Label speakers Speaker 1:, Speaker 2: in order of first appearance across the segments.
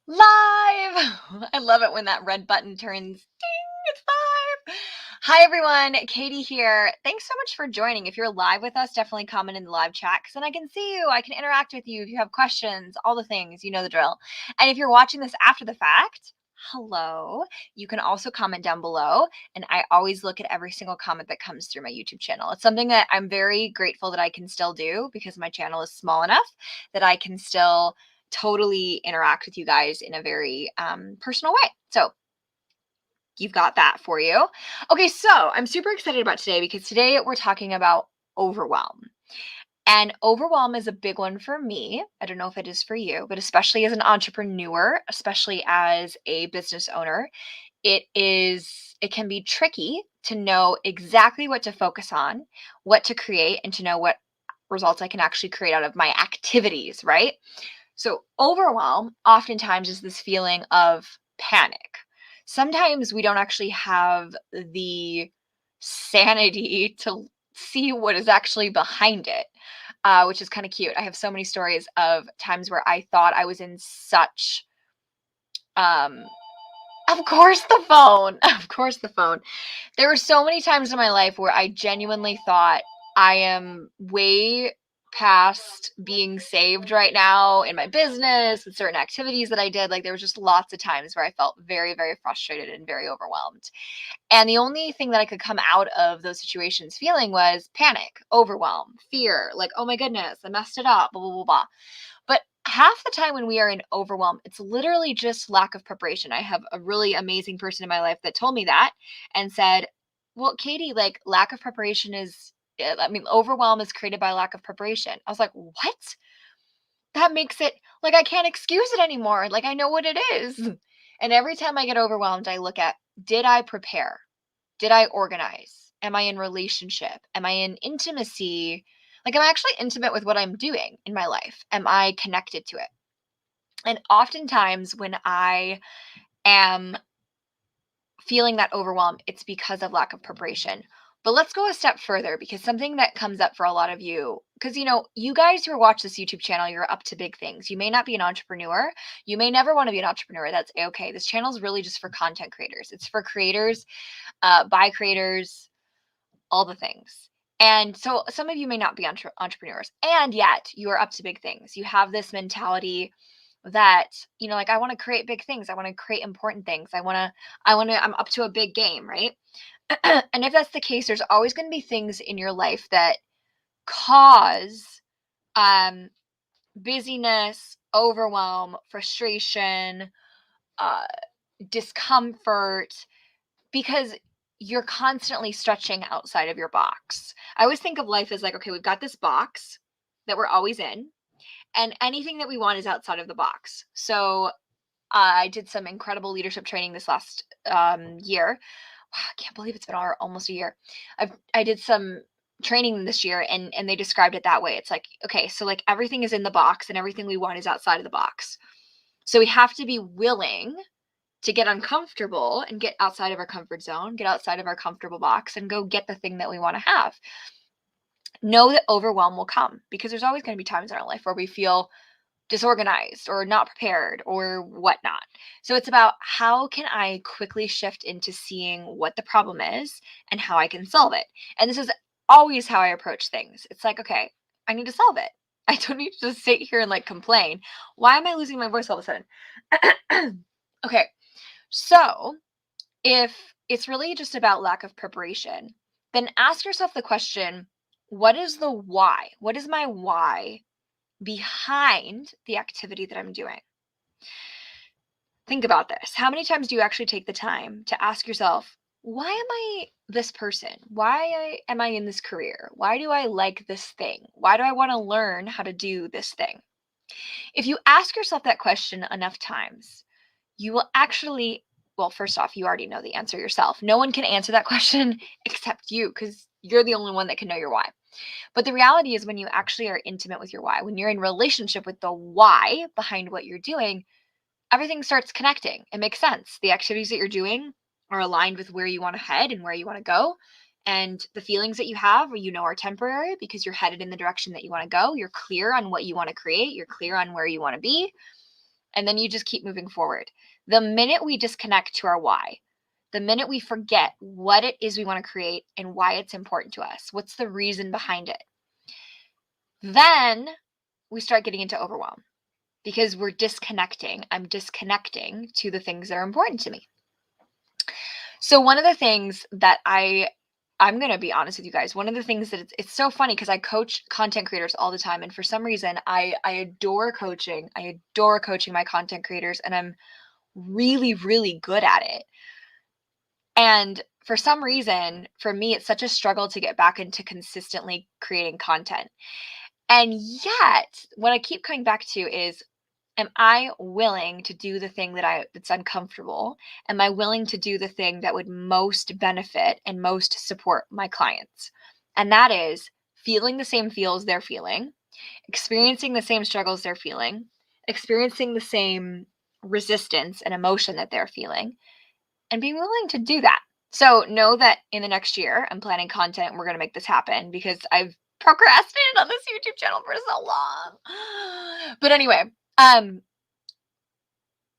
Speaker 1: Live! I love it when that red button turns ding, it's live. Hi everyone, Katie here. Thanks so much for joining. If you're live with us, definitely comment in the live chat because then I can see you. I can interact with you if you have questions, all the things, you know the drill. And if you're watching this after the fact, hello. You can also comment down below, and I always look at every single comment that comes through my YouTube channel. It's something that I'm very grateful that I can still do because my channel is small enough that I can still totally interact with you guys in a very personal way. So you've got that for you. Okay, so I'm super excited about today because today we're talking about overwhelm. And overwhelm is a big one for me. I don't know if it is for you, but especially as an entrepreneur, especially as a business owner, it can be tricky to know exactly what to focus on, what to create, and to know what results I can actually create out of my activities, right? So, overwhelm oftentimes is this feeling of panic. Sometimes we don't actually have the sanity to see what is actually behind it, which is kind of cute. I have so many stories of times where I thought I was in such, um, of course, the phone, of course, the phone. There were so many times in my life where I genuinely thought I am way past being saved right now in my business with certain activities that I did. Like there was just lots of times where I felt very, very frustrated and very overwhelmed. And the only thing that I could come out of those situations feeling was panic, overwhelm, fear, like, oh my goodness, I messed it up, blah, blah, blah, blah. But half the time when we are in overwhelm, it's literally just lack of preparation. I have a really amazing person in my life that told me that and said, well, Katie, like lack of preparation is, I mean, overwhelm is created by lack of preparation. I was like, what? That makes it like I can't excuse it anymore. Like I know what it is. And every time I get overwhelmed, I look at, did I prepare? Did I organize? Am I in relationship? Am I in intimacy? Like, am I actually intimate with what I'm doing in my life? Am I connected to it? And oftentimes, when I am feeling that overwhelm, it's because of lack of preparation. But let's go a step further because something that comes up for a lot of you, because you guys who watch this YouTube channel, you're up to big things. You may not be an entrepreneur. You may never want to be an entrepreneur. That's okay. This channel is really just for content creators. It's for creators, by creators, all the things. And so some of you may not be entrepreneurs, and yet you are up to big things. You have this mentality that, like I want to create big things. I want to create important things. I'm up to a big game, right? And if that's the case, there's always going to be things in your life that cause um busyness, overwhelm, frustration, uh discomfort because you're constantly stretching outside of your box. I always think of life as like, okay, we've got this box that we're always in, and anything that we want is outside of the box. So I did some incredible leadership training this last year. Wow, I can't believe it's been almost a year. I did some training this year, and they described it that way. It's like, okay, so like everything is in the box and everything we want is outside of the box. So we have to be willing to get uncomfortable and get outside of our comfort zone, get outside of our comfortable box, and go get the thing that we want to have. Know that overwhelm will come because there's always going to be times in our life where we feel disorganized or not prepared or whatnot. So it's about how can I quickly shift into seeing what the problem is and how I can solve it. And this is always how I approach things. It's like, okay, I need to solve it. I don't need to just sit here and like complain. Why am I losing my voice all of a sudden? Okay, so if it's really just about lack of preparation, then ask yourself the question, what is the why? What is my why behind the activity that I'm doing? Think about this. How many times do you actually take the time to ask yourself, why am I this person? Am I in this career? Why do I like this thing? Why do I want to learn how to do this thing? If you ask yourself that question enough times, you will actually, well, first off, you already know the answer yourself. No one can answer that question except you because you're the only one that can know your why. But the reality is, when you actually are intimate with your why, when you're in relationship with the why behind what you're doing, everything starts connecting. It makes sense. The activities that you're doing are aligned with where you want to head and where you want to go. And the feelings that you have, are temporary because you're headed in the direction that you want to go. You're clear on what you want to create. You're clear on where you want to be. And then you just keep moving forward. The minute we disconnect to our why, the minute we forget what it is we want to create and why it's important to us, what's the reason behind it, then we start getting into overwhelm because we're disconnecting. I'm disconnecting to the things that are important to me. So one of the things that I'm going to be honest with you guys. One of the things that it's so funny because I coach content creators all the time. And for some reason, I adore coaching. I adore coaching my content creators, and I'm really, really good at it. And for some reason, for me, it's such a struggle to get back into consistently creating content. And yet, what I keep coming back to is, am I willing to do the thing that's uncomfortable? Am I willing to do the thing that would most benefit and most support my clients? And that is feeling the same feels they're feeling, experiencing the same struggles they're feeling, experiencing the same resistance and emotion that they're feeling, and being willing to do that. So know that in the next year, I'm planning content and we're going to make this happen because I've procrastinated on this YouTube channel for so long. But anyway,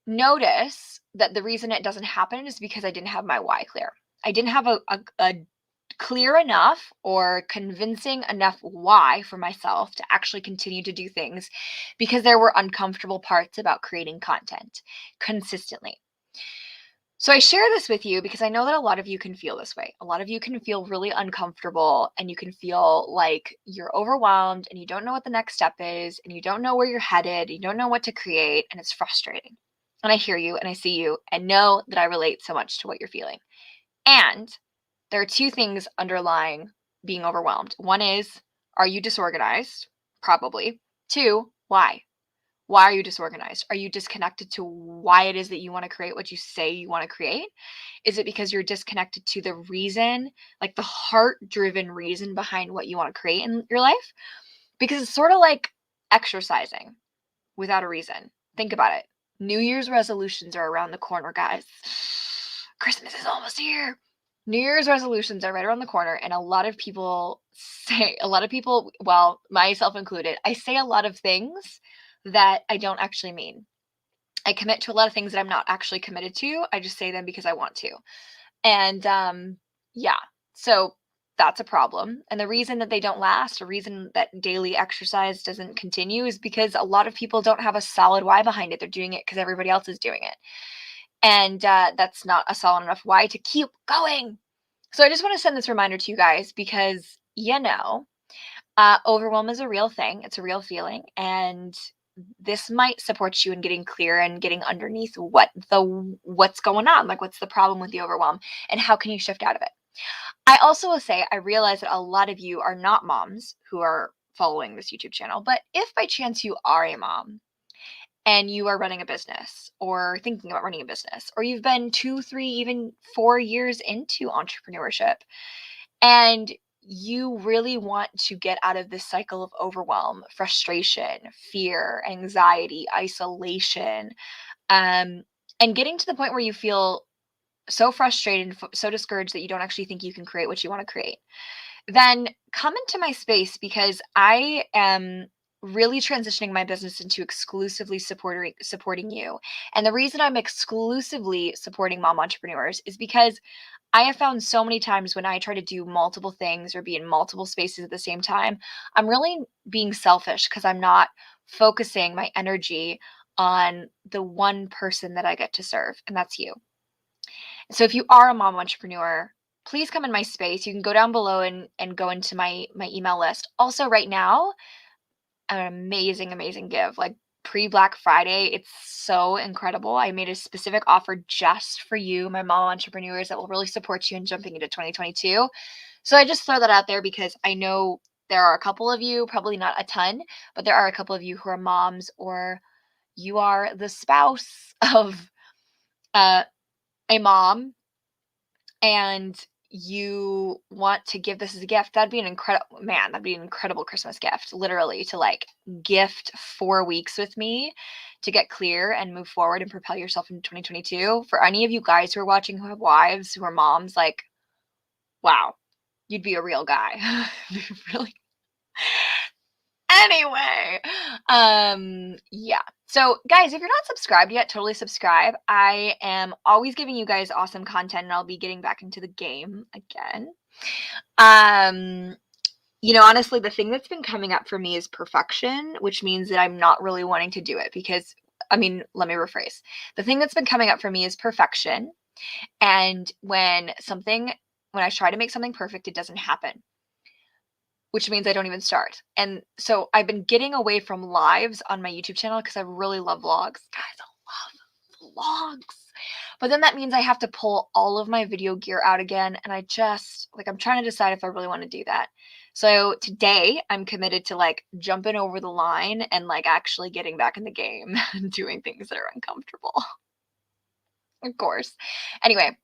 Speaker 1: notice that the reason it doesn't happen is because I didn't have my why clear. I didn't have a clear enough or convincing enough why for myself to actually continue to do things because there were uncomfortable parts about creating content consistently. So I share this with you because I know that a lot of you can feel this way. A lot of you can feel really uncomfortable and you can feel like you're overwhelmed and you don't know what the next step is and you don't know where you're headed. You don't know what to create, and it's frustrating. And I hear you and I see you and know that I relate so much to what you're feeling. And there are two things underlying being overwhelmed. One is, are you disorganized? Probably. Two, why? Why are you disorganized? Are you disconnected to why it is that you want to create what you say you want to create? Is it because you're disconnected to the reason, like the heart-driven reason behind what you want to create in your life? Because it's sort of like exercising without a reason. Think about it. New Year's resolutions are around the corner, guys. Christmas is almost here. New Year's resolutions are right around the corner, and a lot of people, well, myself included, I say a lot of things that I don't actually mean. I commit to a lot of things that I'm not actually committed to. I just say them because I want to. And yeah, so that's a problem. And the reason that they don't last, the reason that daily exercise doesn't continue is because a lot of people don't have a solid why behind it. They're doing it because everybody else is doing it. And that's not a solid enough why to keep going. So I just want to send this reminder to you guys because, overwhelm is a real thing. It's a real feeling. And this might support you in getting clear and getting underneath what's going on, like what's the problem with the overwhelm and how can you shift out of it. I also will say I realize that a lot of you are not moms who are following this YouTube channel, but if by chance you are a mom and you are running a business or thinking about running a business, or you've been 2, 3, even 4 years into entrepreneurship and you really want to get out of this cycle of overwhelm, frustration, fear, anxiety, isolation, and getting to the point where you feel so frustrated, so discouraged that you don't actually think you can create what you want to create, then come into my space because I am really transitioning my business into exclusively supporting you. And the reason I'm exclusively supporting mom entrepreneurs is because I have found so many times when I try to do multiple things or be in multiple spaces at the same time, I'm really being selfish because I'm not focusing my energy on the one person that I get to serve, and that's you. So if you are a mom entrepreneur, please come in my space. You can go down below and go into my email list. Also, right now, an amazing give, like pre-Black Friday. It's so incredible. I made a specific offer just for you, my mom entrepreneurs, that will really support you in jumping into 2022. So I just throw that out there because I know there are a couple of you, probably not a ton, but there are a couple of you who are moms, or you are the spouse of a mom and you want to give this as a gift. That'd be an incredible Christmas gift, literally, to like gift 4 weeks with me to get clear and move forward and propel yourself into 2022. For any of you guys who are watching who have wives, who are moms, like, wow, you'd be a real guy. Really. Anyway, yeah. So guys, if you're not subscribed yet, totally subscribe. I am always giving you guys awesome content, and I'll be getting back into the game again. Honestly, the thing that's been coming up for me is perfection, which means that I'm not really wanting to do it because, let me rephrase. The thing that's been coming up for me is perfection. And when I try to make something perfect, it doesn't happen, which means I don't even start. And so I've been getting away from lives on my YouTube channel because I really love vlogs. Guys, I love vlogs. But then that means I have to pull all of my video gear out again. And I'm trying to decide if I really want to do that. So today I'm committed to jumping over the line and actually getting back in the game and doing things that are uncomfortable. Of course. Anyway,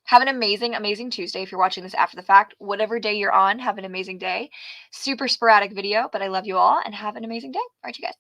Speaker 1: have an amazing, amazing Tuesday if you're watching this after the fact. Whatever day you're on, have an amazing day. Super sporadic video, but I love you all and have an amazing day. All right, you guys.